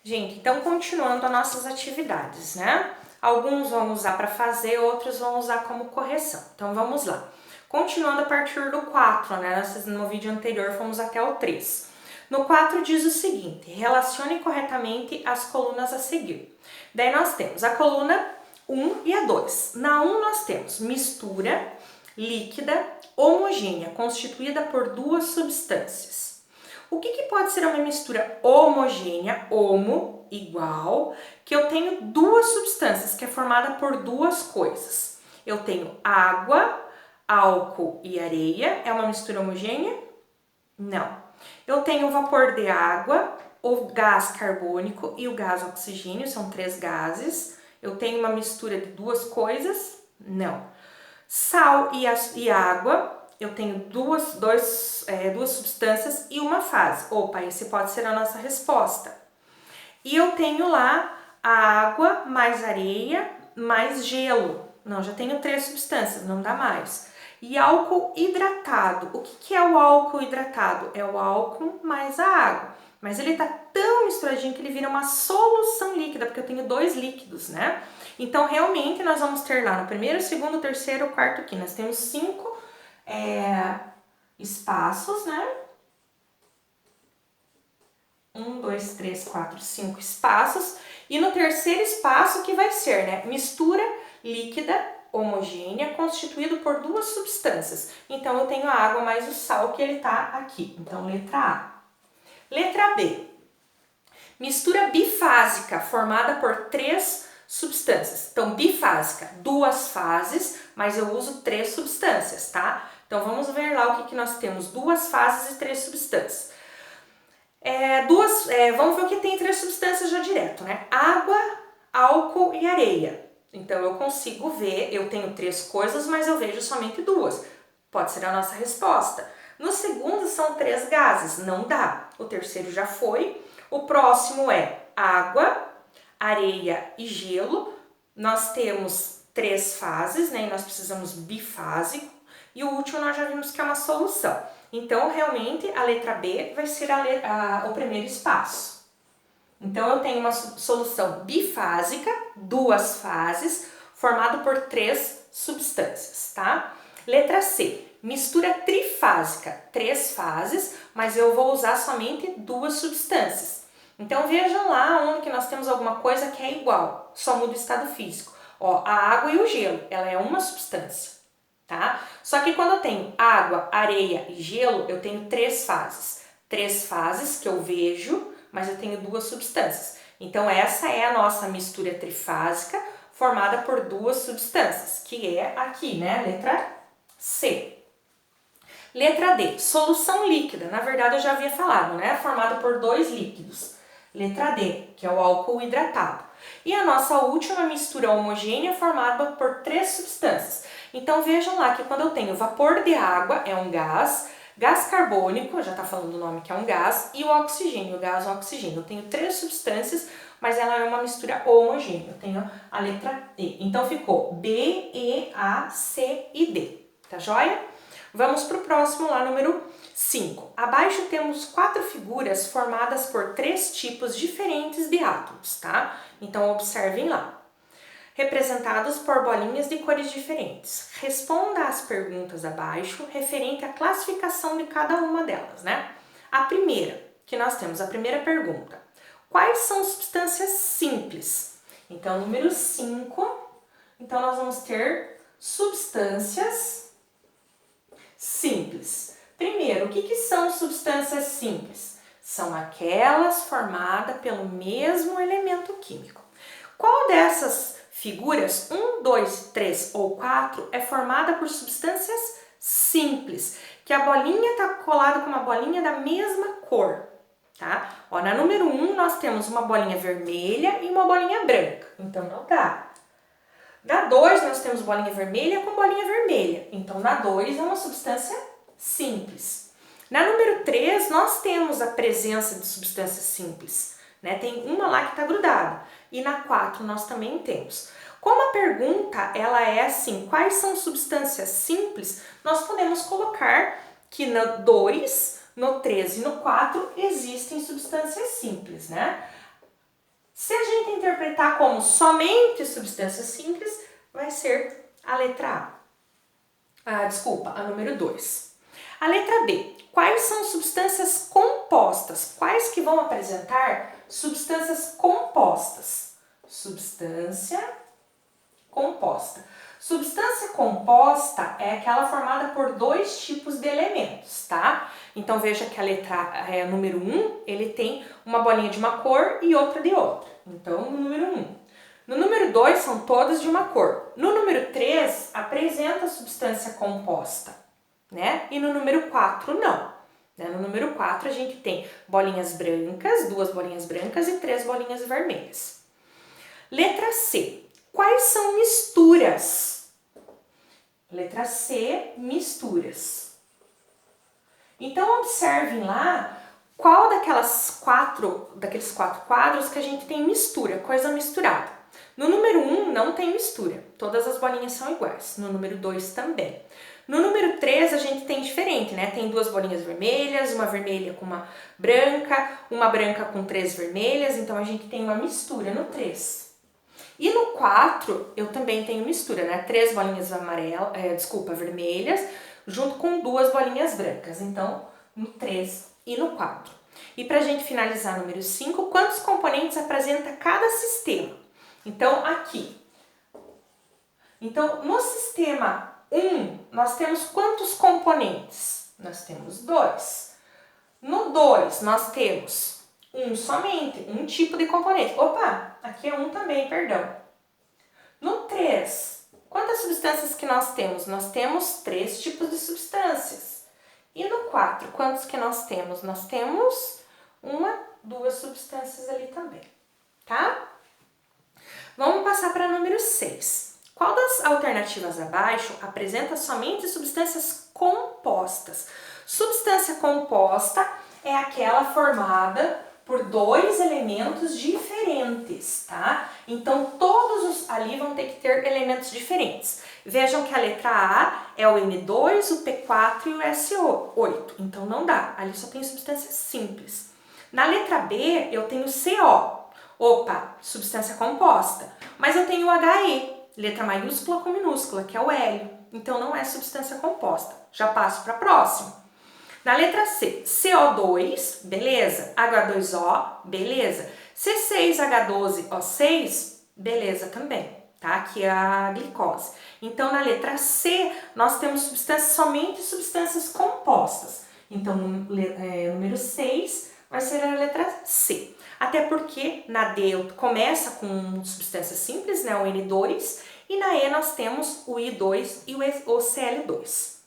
Gente, então continuando as nossas atividades, né? Alguns vão usar para fazer, outros vão usar como correção. Então vamos lá. Continuando a partir do 4, né? No vídeo anterior fomos até o 3. No 4 diz o seguinte: relacione corretamente as colunas a seguir. Daí nós temos a coluna 1 e a 2. Na 1 nós temos mistura líquida homogênea, constituída por duas substâncias. O que pode ser uma mistura homogênea, homo, igual, que eu tenho duas substâncias, que é formada por duas coisas. Eu tenho água, álcool e areia, é uma mistura homogênea? Não. Eu tenho vapor de água, o gás carbônico e o gás oxigênio, são três gases. Eu tenho uma mistura de duas coisas? Não. Sal e água, eu tenho duas substâncias e uma fase. Opa, esse pode ser a nossa resposta. E eu tenho lá a água mais areia mais gelo. Não, já tenho três substâncias, não dá mais. E álcool hidratado. O que é o álcool hidratado? É o álcool mais a água. Mas ele tá tão misturadinho que ele vira uma solução líquida, porque eu tenho dois líquidos, né? Então, realmente, nós vamos ter lá no primeiro, segundo, terceiro, quarto, quinto. Nós temos 5 espaços, né? 1, 2, 3, 4, 5 espaços. E no terceiro espaço que vai ser, né? Mistura líquida homogênea constituído por duas substâncias. Então, eu tenho a água mais o sal que ele tá aqui. Então, letra A. Letra B. Mistura bifásica formada por três substâncias. Então, bifásica, duas fases, mas eu uso três substâncias, tá? Então, vamos ver lá o que nós temos. Duas fases e três substâncias. Vamos ver o que tem três substâncias já direto, né? Água, álcool e areia. Então, eu consigo ver, eu tenho três coisas, mas eu vejo somente duas. Pode ser a nossa resposta. No segundo, são três gases, não dá. O terceiro já foi. O próximo é água, areia e gelo. Nós temos três fases, né? E nós precisamos bifásico. E o último nós já vimos que é uma solução. Então, realmente, a letra B vai ser o primeiro espaço. Então, eu tenho uma solução bifásica, duas fases, formado por três substâncias, tá? Letra C, mistura trifásica, três fases, mas eu vou usar somente duas substâncias. Então, vejam lá onde que nós temos alguma coisa que é igual, só muda o estado físico. Ó, a água e o gelo, ela é uma substância, tá? Só que quando eu tenho água, areia e gelo, eu tenho três fases. Três fases que eu vejo, mas eu tenho duas substâncias. Então, essa é a nossa mistura trifásica, formada por duas substâncias, que é aqui, né? Letra C. Letra D, solução líquida. Na verdade, eu já havia falado, né? Formada por dois líquidos. Letra D, que é o álcool hidratado. E a nossa última mistura homogênea formada por três substâncias. Então, vejam lá que quando eu tenho vapor de água, é um gás, gás carbônico, já está falando o nome que é um gás, e o oxigênio, o gás oxigênio. Eu tenho três substâncias, mas ela é uma mistura homogênea. Eu tenho a letra D. Então, ficou B, E, A, C e D. Tá joia? Vamos para o próximo lá, número 5. Abaixo temos 4 figuras formadas por 3 tipos diferentes de átomos, tá? Então, observem lá. Representados por bolinhas de cores diferentes. Responda às perguntas abaixo referente à classificação de cada uma delas, né? A primeira, que nós temos, a primeira pergunta. Quais são substâncias simples? Então, número 5, então nós vamos ter substâncias simples. Primeiro, o que são substâncias simples? São aquelas formadas pelo mesmo elemento químico. Qual dessas figuras, 1, 2, 3 ou 4, é formada por substâncias simples, que a bolinha está colada com uma bolinha da mesma cor, tá? Ó, na número 1 nós temos uma bolinha vermelha e uma bolinha branca, então não dá. Na 2 nós temos bolinha vermelha com bolinha vermelha, então na 2 é uma substância simples. Na número 3 nós temos a presença de substâncias simples, né? Tem uma lá que está grudada. E na 4 nós também temos. Como a pergunta ela é assim, quais são substâncias simples, nós podemos colocar que no 2, no 3 e no 4 existem substâncias simples, né? Se a gente interpretar como somente substâncias simples, vai ser a letra A. A número 2. A letra B. Quais são substâncias compostas? Quais que vão apresentar substâncias compostas? Substância composta. Substância composta é aquela formada por dois tipos de elementos, tá? Então veja que a letra número 1, ele tem uma bolinha de uma cor e outra de outra. Então, no número 1. No número 2, são todas de uma cor. No número 3, apresenta substância composta, né? E no número 4, não. No número 4, a gente tem bolinhas brancas, 2 bolinhas brancas e 3 bolinhas vermelhas. Letra C. Quais são misturas? Letra C, misturas. Então, observem lá qual daqueles quatro quadros que a gente tem mistura, coisa misturada. No número 1 não tem mistura, todas as bolinhas são iguais. No número 2 também. No número 3 a gente tem diferente, né? Tem 2 bolinhas vermelhas, uma vermelha com uma branca com 3 vermelhas, então a gente tem uma mistura no 3. E no 4 eu também tenho mistura, né? 3 bolinhas vermelhas, junto com 2 bolinhas brancas. Então, no 3 e no 4. E pra gente finalizar número 5, quantos componentes apresenta cada sistema? Então, aqui. Então, no sistema 1, nós temos quantos componentes? Nós temos 2. No 2, nós temos somente, um tipo de componente. Opa, aqui é 1 também, perdão. No 3, quantas substâncias que nós temos? Nós temos 3 tipos de substâncias. E no 4, quantos que nós temos? Nós temos 2 substâncias ali também, tá? Vamos passar para número 6. Qual das alternativas abaixo apresenta somente substâncias compostas? Substância composta é aquela formada por 2 elementos diferentes, tá? Então, todos ali vão ter que ter elementos diferentes. Vejam que a letra A é o N2, o P4 e o SO8. Então, não dá. Ali só tem substâncias simples. Na letra B, eu tenho CO. Opa, substância composta. Mas eu tenho HE, letra maiúscula com minúscula, que é o hélio. Então, não é substância composta. Já passo para a próxima. Na letra C, CO2, beleza. H2O, beleza. C6H12O6, beleza também, tá? Aqui é a glicose. Então, na letra C, nós temos somente substâncias compostas. Então, número 6 vai ser a letra C. Até porque na D começa com substâncias simples, né? O N2, e na E nós temos o I2 e o Cl2.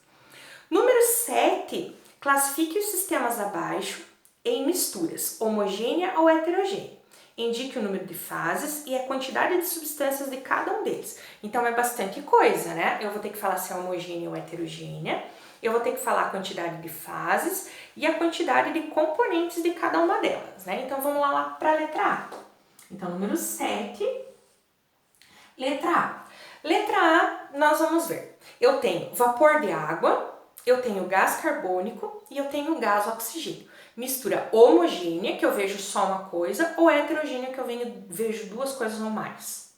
Número 7, classifique os sistemas abaixo em misturas, homogênea ou heterogênea. Indique o número de fases e a quantidade de substâncias de cada um deles. Então, é bastante coisa, né? Eu vou ter que falar se é homogênea ou heterogênea. Eu vou ter que falar a quantidade de fases e a quantidade de componentes de cada uma delas, né? Então, vamos lá para a letra A. Então, número 7, letra A. Letra A, nós vamos ver. Eu tenho vapor de água, eu tenho gás carbônico e eu tenho gás oxigênio. Mistura homogênea, que eu vejo só uma coisa, ou heterogênea, que eu vejo 2 coisas ou mais.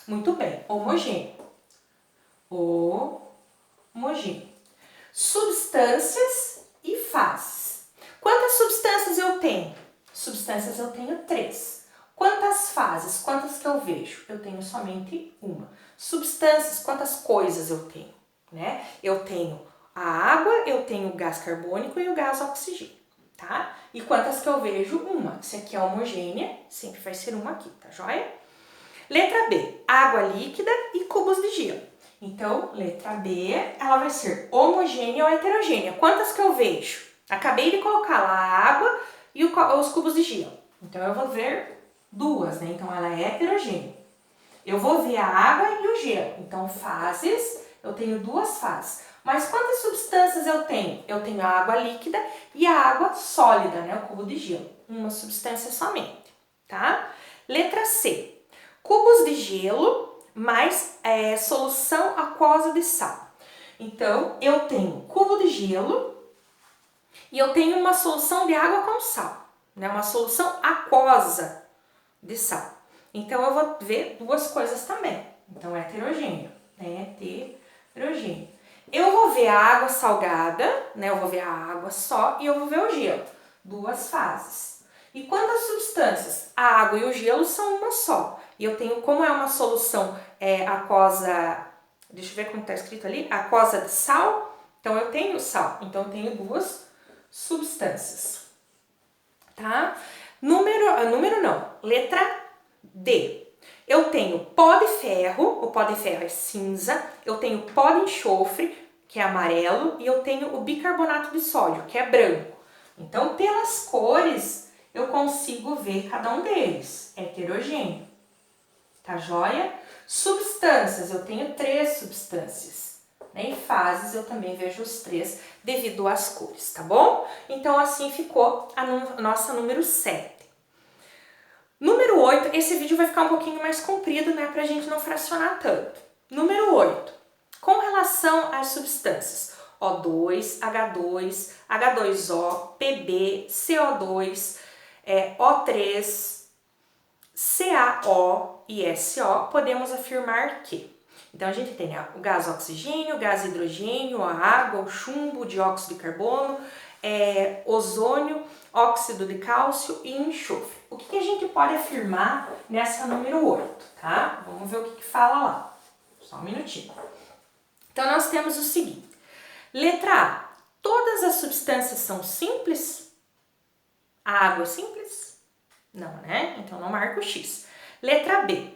Muito bem, homogêneo. Homogêneo. Substâncias e fases. Quantas substâncias eu tenho? Substâncias eu tenho 3. Quantas fases? Quantas que eu vejo? Eu tenho somente uma. Substâncias, quantas coisas eu tenho? Né? Eu tenho a água, eu tenho o gás carbônico e o gás oxigênio, tá? E quantas que eu vejo? Uma. Se aqui é homogênea, sempre vai ser uma aqui, tá joia? Letra B, água líquida e cubos de gelo. Então, letra B, ela vai ser homogênea ou heterogênea. Quantas que eu vejo? Acabei de colocar lá a água e os cubos de gelo. Então, eu vou ver 2, né? Então, ela é heterogênea. Eu vou ver a água e o gelo. Então, fases, eu tenho 2 fases. Mas quantas substâncias eu tenho? Eu tenho a água líquida e a água sólida, né? O cubo de gelo. Uma substância somente, tá? Letra C. Cubos de gelo mais solução aquosa de sal. Então, eu tenho cubo de gelo e eu tenho uma solução de água com sal, né? Uma solução aquosa de sal. Então, eu vou ver duas coisas também. Então, heterogêneo, heterogêneo. Eu vou ver a água salgada, né? Eu vou ver a água só e eu vou ver o gelo. Duas fases. E quando as substâncias, a água e o gelo são uma só. E eu tenho, como é uma solução aquosa, deixa eu ver como está escrito ali, aquosa de sal, então eu tenho sal. Então eu tenho duas substâncias, tá? Número não, letra D. Eu tenho pó de ferro, o pó de ferro é cinza, eu tenho pó de enxofre, que é amarelo, e eu tenho o bicarbonato de sódio, que é branco. Então, pelas cores, eu consigo ver cada um deles. É heterogêneo. Tá joia? Substâncias, eu tenho 3 substâncias. Em fases, eu também vejo os 3 devido às cores, tá bom? Então, assim ficou a nossa número 7. Número 8, esse vídeo vai ficar um pouquinho mais comprido, né, pra gente não fracionar tanto. Número 8, com relação às substâncias O2, H2, H2O, Pb, CO2, O3, CaO e SO, podemos afirmar que. Então, a gente tem, né, o gás oxigênio, o gás hidrogênio, a água, o chumbo, o dióxido de carbono, ozônio, óxido de cálcio e enxofre. O que a gente pode afirmar nessa número 8, tá? Vamos ver o que fala lá. Só um minutinho. Então, nós temos o seguinte. Letra A. Todas as substâncias são simples? A água é simples? Não, né? Então, não marca o X. Letra B.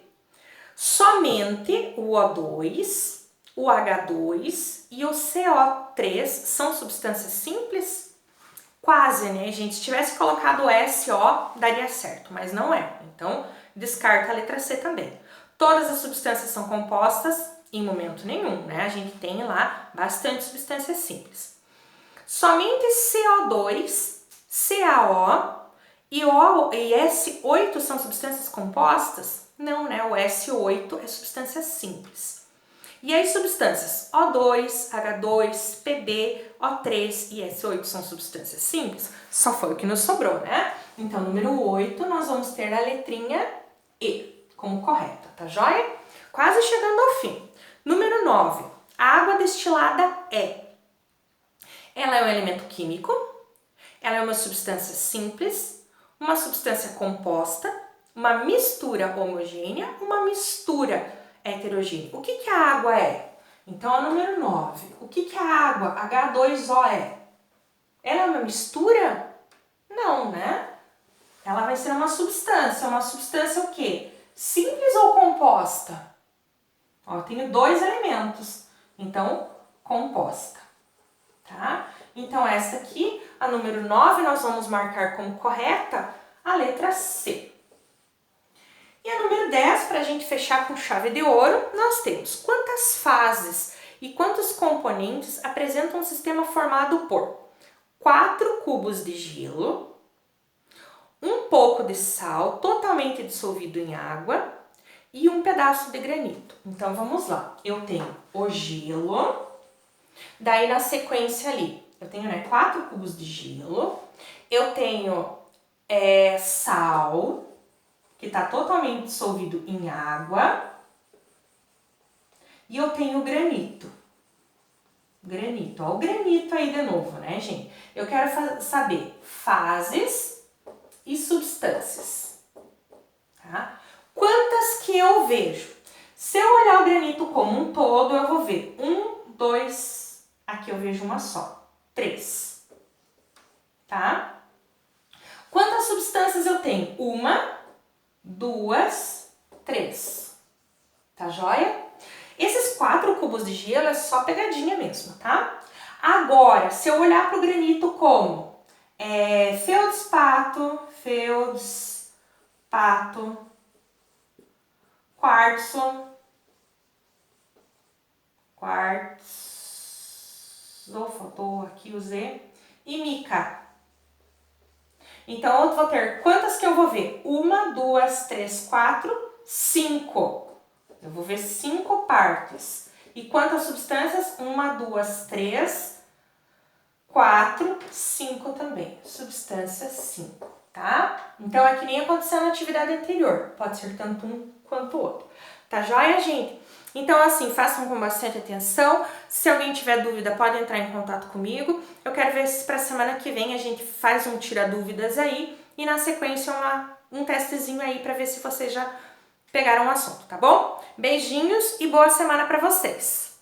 Somente o O2, o H2 e o CO3 são substâncias simples? Quase, né, gente? Se tivesse colocado o SO, daria certo, mas não é. Então, descarta a letra C também. Todas as substâncias são compostas? Em momento nenhum, né? A gente tem lá bastante substâncias simples. Somente CO2, CaO e S8 são substâncias compostas? Não, né? O S8 é substância simples. E as substâncias O2, H2, Pb, O3 e S8 são substâncias simples? Só foi o que nos sobrou, né? Então, número 8, nós vamos ter a letrinha E como correta, tá joia? Quase chegando ao fim. Número 9, a água destilada ela é um elemento químico, ela é uma substância simples, uma substância composta, uma mistura homogênea, uma mistura heterogênea. O que a água é? Então, a número 9. O que a água, H2O, é? Ela é uma mistura? Não, né? Ela vai ser uma substância. Uma substância o quê? Simples ou composta? Ó, eu tenho 2 elementos. Então, composta. Tá? Então, essa aqui, a número 9, nós vamos marcar como correta a letra C. E a número 10, para a gente fechar com chave de ouro, nós temos quantas fases e quantos componentes apresentam um sistema formado por 4 cubos de gelo, um pouco de sal totalmente dissolvido em água e um pedaço de granito. Então, vamos lá. Eu tenho o gelo, daí na sequência ali, eu tenho, né, 4 cubos de gelo, eu tenho sal, que está totalmente dissolvido em água, e eu tenho granito. Granito, ó, o granito aí de novo, né, gente? Eu quero saber fases e substâncias, tá? Quantas que eu vejo? Se eu olhar o granito como um todo, eu vou ver 1, 2, aqui eu vejo uma só, 3, tá? Quantas substâncias eu tenho? 1, 2, 3, tá joia? Esses 4 cubos de gelo é só pegadinha mesmo, tá? Agora, se eu olhar para o granito como feldspato, quartzo, faltou aqui o Z, e mica. Então, eu vou ter quantas que eu vou ver? 1, 2, 3, 4, 5. Eu vou ver 5 partes. E quantas substâncias? 1, 2, 3, 4, 5 também. Substância 5. tá? Então é que nem aconteceu na atividade anterior, pode ser tanto um quanto o outro. Tá joia, gente? Então, assim, façam com bastante atenção. Se alguém tiver dúvida, pode entrar em contato comigo. Eu quero ver se para semana que vem a gente faz um tira dúvidas aí e na sequência um testezinho aí para ver se vocês já pegaram o assunto, tá bom? Beijinhos e boa semana para vocês!